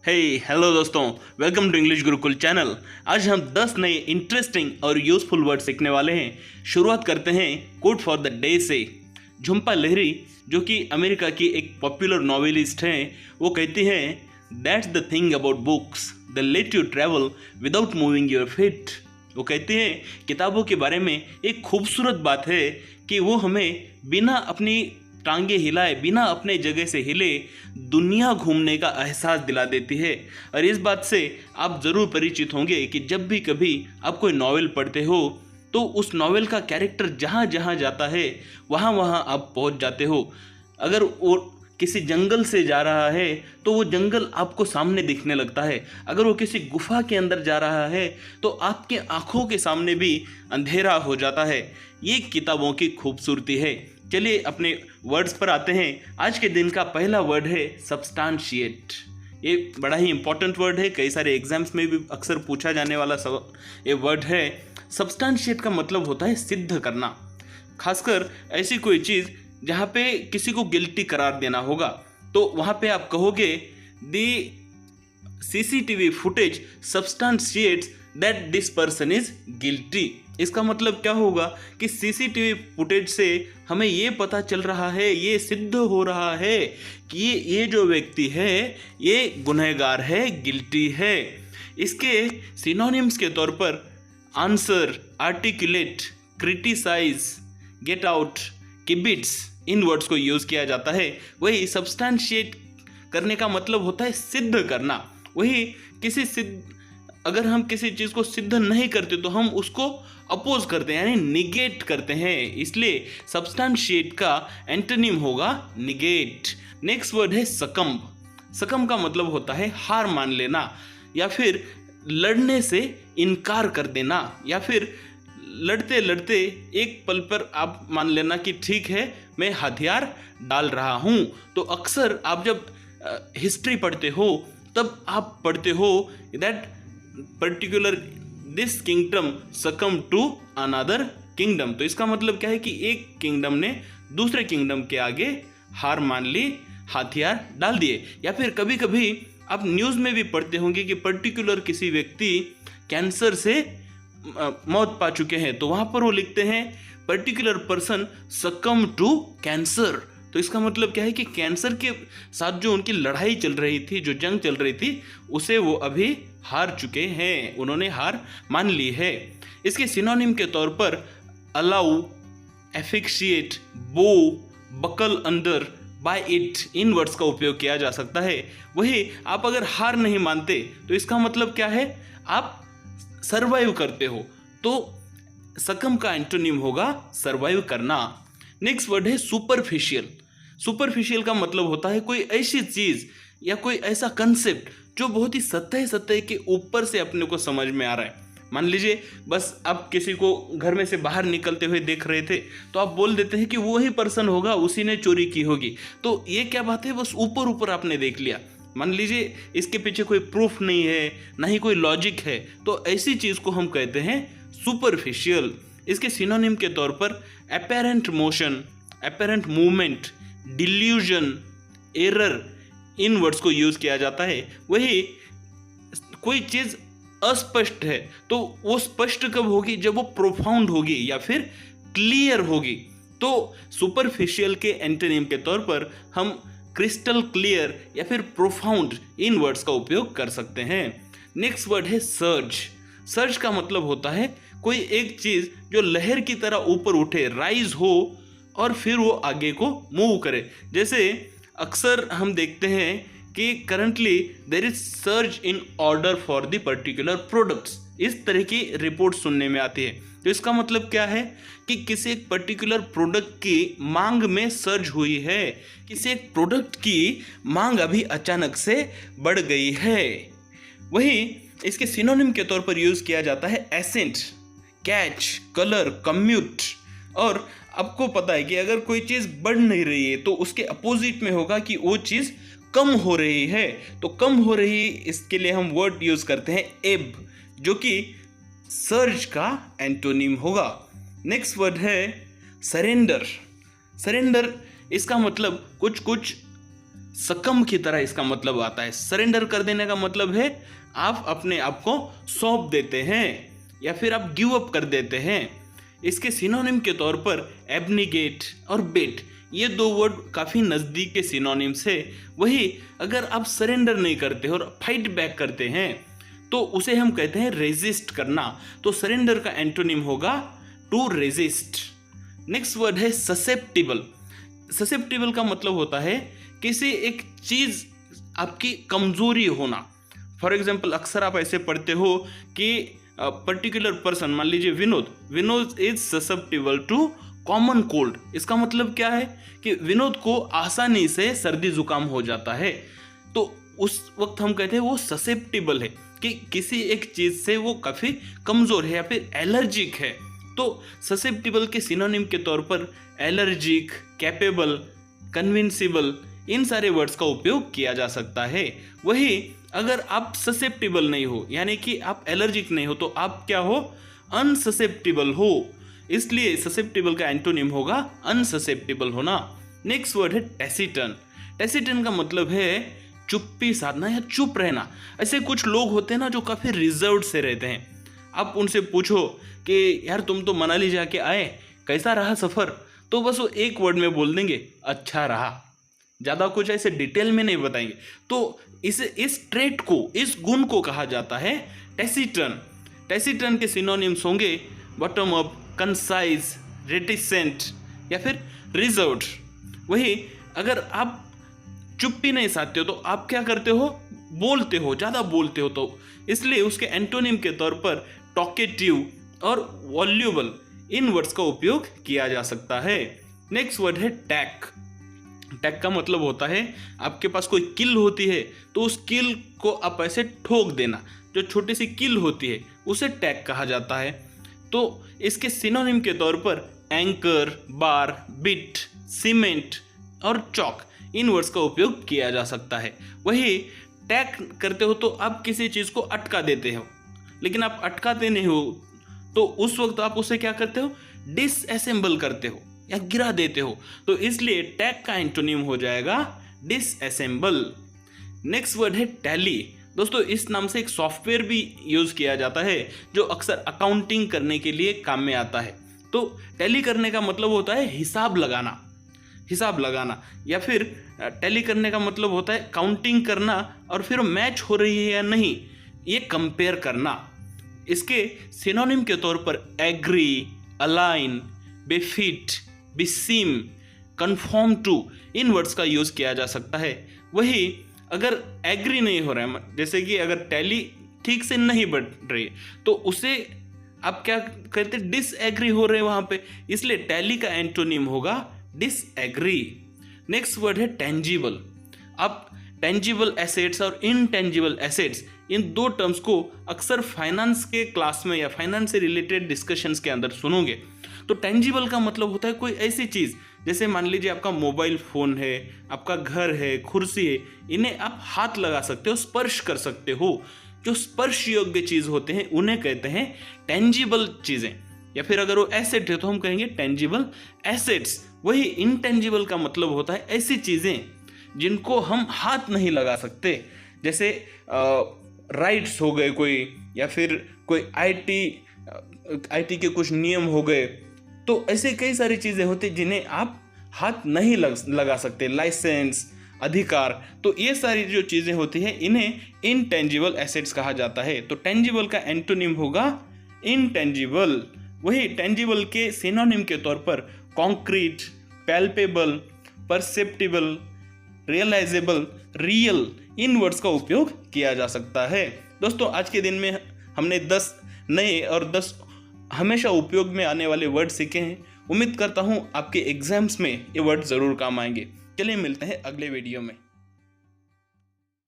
Hello दोस्तों, welcome to English Gurukul channel. आज हम 10 नए इंटरेस्टिंग और यूजफुल वर्ड सीखने वाले हैं। शुरुआत करते हैं कोट फॉर द डे से। झुम्पा लाहिरी, जो कि अमेरिका की एक पॉपुलर नॉवेलिस्ट हैं, वो कहती हैं that's the thing about books, they let you travel without moving your feet. वो कहती हैं किताबों के बारे में एक खूबसूरत बात है कि वो हमें बिना अपनी टांगे हिलाए, बिना अपने जगह से हिले दुनिया घूमने का एहसास दिला देती है। और इस बात से आप ज़रूर परिचित होंगे कि जब भी कभी आप कोई नॉवेल पढ़ते हो तो उस नॉवेल का कैरेक्टर जहाँ जहाँ जाता है वहाँ वहाँ आप पहुँच जाते हो। अगर वो किसी जंगल से जा रहा है तो वो जंगल आपको सामने दिखने लगता है। अगर वो किसी गुफा के अंदर जा रहा है तो आपके आँखों के सामने भी अंधेरा हो जाता है। ये किताबों की खूबसूरती है। चलिए अपने वर्ड्स पर आते हैं। आज के दिन का पहला वर्ड है सब्सटेंशिएट। ये बड़ा ही इंपॉर्टेंट वर्ड है, कई सारे एग्जाम्स में भी अक्सर पूछा जाने वाला ये वर्ड है। सब्सटेंशिएट का मतलब होता है सिद्ध करना, खासकर ऐसी कोई चीज़ जहाँ पे किसी को गिल्टी करार देना होगा। तो वहाँ पे आप कहोगे the CCTV footage substantiates that this person is guilty. इसका मतलब क्या होगा कि CCTV फुटेज से हमें ये पता चल रहा है, ये सिद्ध हो रहा है कि ये जो व्यक्ति है ये गुनहगार है, गिल्टी है। इसके सिनोनिम्स के तौर पर answer, articulate, criticise, get out, kibitz, इन वर्ड्स को यूज़ किया जाता है। वही सब्सटेंशिएट करने का मतलब होता है सिद्ध करना। वही अगर हम किसी चीज़ को सिद्ध नहीं करते तो हम उसको अपोज करते हैं, यानी निगेट करते हैं। इसलिए सब्सटेंशिएट का एंटोनिम होगा निगेट। नेक्स्ट वर्ड है सकम्ब। सकम्ब का मतलब होता है हार मान लेना, या फिर लड़ने से इनकार कर देना, या फिर लड़ते लड़ते एक पल पर आप मान लेना कि ठीक है मैं हथियार डाल रहा हूँ। तो अक्सर आप जब हिस्ट्री पढ़ते हो तब आप पढ़ते हो that particular this kingdom succumb to another kingdom. तो इसका मतलब क्या है कि एक किंगडम ने दूसरे किंगडम के आगे हार मान ली, हथियार डाल दिए। या फिर कभी कभी आप न्यूज़ में भी पढ़ते होंगे कि पर्टिकुलर किसी व्यक्ति कैंसर से मौत पा चुके हैं, तो वहाँ पर वो लिखते हैं particular person succumb to cancer. तो इसका मतलब क्या है कि कैंसर के साथ जो उनकी लड़ाई चल रही थी, जो जंग चल रही थी, उसे वो अभी हार चुके हैं, उन्होंने हार मान ली है। इसके सिनोनिम के तौर पर allow, officiate, bow, buckle under, by it, इन वर्ड्स का उपयोग किया जा सकता है। वही आप अगर हार नहीं मानते तो इसका मतलब क्या है, आप सर्वाइव करते हो। तो सकम का एंटोनिम होगा सर्वाइव करना। नेक्स्ट वर्ड है सुपरफिशियल। सुपरफिशियल का मतलब होता है कोई ऐसी चीज़ या कोई ऐसा कंसेप्ट जो बहुत ही सतह के ऊपर से अपने को समझ में आ रहा है। मान लीजिए बस आप किसी को घर में से बाहर निकलते हुए देख रहे थे तो आप बोल देते हैं कि वो ही पर्सन होगा, उसी ने चोरी की होगी। तो ये क्या बात है, बस ऊपर ऊपर आपने देख लिया। मान लीजिए इसके पीछे कोई प्रूफ नहीं है, ना ही कोई लॉजिक है, तो ऐसी चीज़ को हम कहते हैं सुपरफिशियल। इसके सिनोनिम के तौर पर apparent motion, apparent movement, delusion, error, इन वर्ड्स को यूज़ किया जाता है। वही कोई चीज़ अस्पष्ट है तो वो स्पष्ट कब होगी, जब वो प्रोफाउंड होगी या फिर क्लियर होगी। तो सुपरफिशियल के एंटोनिम के तौर पर हम क्रिस्टल क्लियर या फिर प्रोफाउंड, इन वर्ड्स का उपयोग कर सकते हैं। नेक्स्ट वर्ड है सर्ज। सर्ज का मतलब होता है कोई एक चीज़ जो लहर की तरह ऊपर उठे, राइज हो और फिर वो आगे को मूव करे। जैसे अक्सर हम देखते हैं कि currently there is surge in order for the particular products, इस तरह की रिपोर्ट सुनने में आती है। तो इसका मतलब क्या है कि किसी एक पर्टिकुलर प्रोडक्ट की मांग में सर्ज हुई है, किसी एक प्रोडक्ट की मांग अभी अचानक से बढ़ गई है। वही इसके सिनोनिम के तौर पर यूज़ किया जाता है एसेंट, कैच, कलर, कम्यूट। और आपको पता है कि अगर कोई चीज़ बढ़ नहीं रही है तो उसके अपोजिट में होगा कि वो चीज़ कम हो रही है। तो कम हो रही, इसके लिए हम वर्ड यूज़ करते हैं एब, जो कि सर्ज का एंटोनिम होगा। नेक्स्ट वर्ड है सरेंडर। सरेंडर, इसका मतलब कुछ सकम की तरह इसका मतलब आता है। सरेंडर कर देने का मतलब है आप अपने आप को सौंप देते हैं या फिर आप गिव अप कर देते हैं। इसके सिनोनिम के तौर पर एब्निगेट और बेट, ये दो वर्ड काफ़ी नज़दीक के सिनोनिम्स है। वही अगर आप सरेंडर नहीं करते और फाइट बैक करते हैं तो उसे हम कहते हैं रेजिस्ट करना। तो सरेंडर का एंटोनिम होगा टू रेजिस्ट। नेक्स्ट वर्ड है ससेप्टिबल। ससेप्टिबल का मतलब होता है किसी एक चीज़ आपकी कमजोरी होना। फॉर एग्जाम्पल अक्सर आप ऐसे पढ़ते हो कि पर्टिकुलर पर्सन, मान लीजिए Vinod is susceptible to common cold. इसका मतलब क्या है कि विनोद को आसानी से सर्दी जुकाम हो जाता है। तो उस वक्त हम कहते हैं वो ससेप्टिबल है, कि किसी एक चीज़ से वो काफ़ी कमज़ोर है या फिर एलर्जिक है। तो ससेप्टिबल के सिनोनिम के तौर पर एलर्जिक, कैपेबल, कन्विंसिबल, इन सारे वर्ड्स का उपयोग किया जा सकता है। वही अगर आप ससेप्टिबल नहीं हो, यानी कि आप एलर्जिक नहीं हो, तो आप क्या हो? अनससेप्टिबल हो। इसलिए ससेप्टिबल का एंटोनिम होगा अनससेप्टिबल होना। नेक्स्ट वर्ड है टैसिटर्न। टैसिटर्न का मतलब है चुप्पी साधना या चुप रहना। ऐसे कुछ लोग होते हैं ना जो काफ़ी रिजर्व से रहते हैं। आप उनसे पूछो कि यार तुम तो मनाली जाके आए, कैसा रहा सफ़र, तो बस वो एक वर्ड में बोल देंगे, अच्छा रहा। ज़्यादा कुछ ऐसे डिटेल में नहीं बताएंगे। तो इस ट्रेट को, इस गुण को कहा जाता है टैसिटर्न। टैसिटर्न के सिनोनिम्स होंगे बॉटम अप, कंसाइज, रेटिसेंट या फिर रिजर्व्ड। वही अगर आप चुप्पी नहीं साधते हो तो आप क्या करते हो? बोलते हो, ज़्यादा बोलते हो। तो इसलिए उसके एंटोनिम के तौर पर टॉकेटिव और वॉल्यूबल, इन वर्ड्स का उपयोग किया जा सकता है। नेक्स्ट वर्ड है टैक। टैक का मतलब होता है आपके पास कोई किल होती है तो उस किल को आप ऐसे ठोक देना। जो छोटी सी किल होती है उसे टैक कहा जाता है। तो इसके सिनोनिम के तौर पर एंकर, बार, बिट, सीमेंट और चॉक, इन वर्ड्स का उपयोग किया जा सकता है। वही टैक करते हो तो आप किसी चीज़ को अटका देते हो, लेकिन आप अटकाते नहीं हो तो उस वक्त आप उसे क्या करते हो? डिसअसेंबल करते हो या गिरा देते हो। तो इसलिए टैग का एंटोनिम हो जाएगा डिसअसेंबल। नेक्स्ट वर्ड है टैली। दोस्तों इस नाम से एक सॉफ्टवेयर भी यूज़ किया जाता है जो अक्सर अकाउंटिंग करने के लिए काम में आता है। तो टैली करने का मतलब होता है हिसाब लगाना, हिसाब लगाना, या फिर टैली करने का मतलब होता है काउंटिंग करना और फिर मैच हो रही है या नहीं ये कंपेयर करना। इसके सिनोनिम के तौर पर agree, align, befit, beseem, conform to, इन वर्ड्स का यूज़ किया जा सकता है। वही अगर एग्री नहीं हो रहा है, जैसे कि अगर टैली ठीक से नहीं बढ़ रही है तो उसे आप क्या करते? डिसएग्री हो रहे हैं वहाँ पे, इसलिए टैली का एंटोनिम होगा डिसएग्री। नेक्स्ट वर्ड है टेंजिबल। आप टेंजिबल एसेट्स और इनटेंजिबल एसेट्स, इन दो टर्म्स को अक्सर फाइनेंस के क्लास में या फाइनेंस से रिलेटेड डिस्कशंस के अंदर सुनोगे। तो टेंजिबल का मतलब होता है कोई ऐसी चीज़, जैसे मान लीजिए आपका मोबाइल फ़ोन है, आपका घर है, कुर्सी है, इन्हें आप हाथ लगा सकते हो, स्पर्श कर सकते हो। जो स्पर्श योग्य चीज़ होते हैं उन्हें कहते हैं टेंजिबल चीज़ें, या फिर अगर वो एसेट है तो हम कहेंगे टेंजिबल एसेट्स। वही इनटेंजिबल का मतलब होता है ऐसी चीज़ें जिनको हम हाथ नहीं लगा सकते, जैसे राइट्स हो गए कोई, या फिर कोई आईटी के कुछ नियम हो गए। तो ऐसे कई सारी चीज़ें होती जिन्हें आप हाथ नहीं लगा सकते, लाइसेंस, अधिकार। तो ये सारी जो चीज़ें होती हैं इन्हें इनटेंजिबल एसेट्स कहा जाता है। तो टेंजिबल का एंटोनिम होगा इनटेंजिबल। वही टेंजिबल के सिनोनिम के तौर पर concrete, palpable, perceptible, realisable, real, इन वर्ड्स का उपयोग किया जा सकता है। दोस्तों आज के दिन में हमने 10 नए और 10 हमेशा उपयोग में आने वाले वर्ड सीखे हैं। उम्मीद करता हूँ आपके एग्जाम्स में ये वर्ड ज़रूर काम आएंगे। चलिए मिलते हैं अगले वीडियो में।